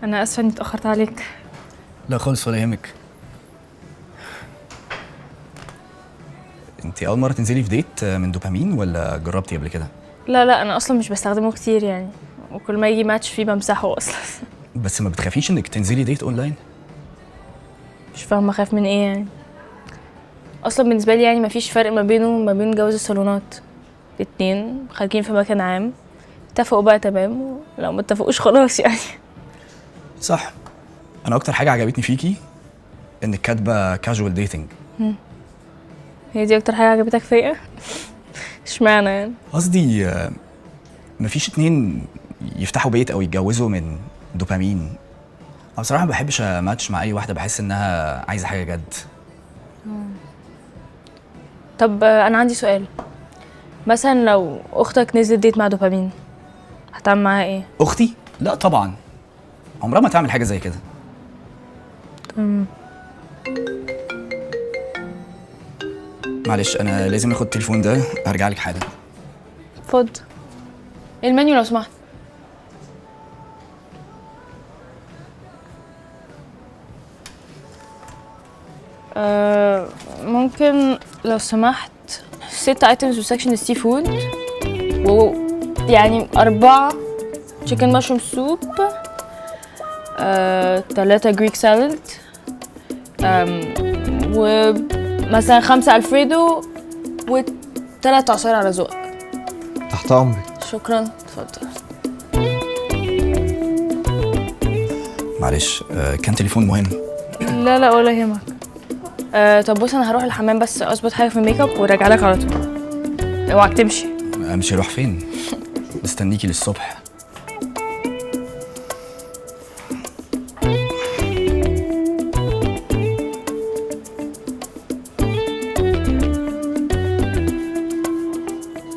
انا اسفه اني اتاخرت عليك. لا خالص ولا يهمك. انت اول مره تنزلي في ديت من دوبامين ولا جربتي قبل كده؟ لا انا اصلا مش بستخدمه كتير يعني، وكل ما يجي ماتش فيه بمسحه اصلا. بس ما بتخافيش انك تنزلي ديت اونلاين؟ مش فاهمه اخاف من ايه يعني. اصلا بالنسبه لي يعني مفيش فرق ما بينه وما بين جواز الصالونات. الاتنين خارجين في مكان عام، اتفقوا بقى تمام، ولو ما اتفقوش خلاص يعني. صح. انا اكتر حاجه عجبتني فيكي انك كاتبه كاجوال ديتنج. هي دي اكتر حاجه عجبتك فيا؟ اشمعنى يعني؟ قصدي مفيش اتنين يفتحوا بيت او يتجوزوا من دوبامين. انا بصراحه ما بحبش ماتش مع اي واحده بحس انها عايزه حاجه جد. طب انا عندي سؤال. مثلا لو اختك نزلت ديت مع دوبامين هتعمل معاها ايه؟ اختي؟ لا طبعا، عمرها ما تعمل حاجه زي كده. معلش انا لازم اخد التليفون ده، هرجع لك حالا. اتفضل. المنيو لو سمحت. ممكن لو سمحت 6 ايتمز وسكشن السي فود، و يعني 4 تشيكن مشروم سوب، 3 جريك سالاد، ومثلا 5 الفريدو، و3 عصاير على ذوقك. تحت امرك. شكرا، اتفضل. معلش كان تليفون مهم. لا ولا يهمك. طب بص انا هروح الحمام بس اظبط حاجه في الميك اب وراجع لك على طول. اوعك تمشي. امشي اروح فين؟ مستنيكي للصبح.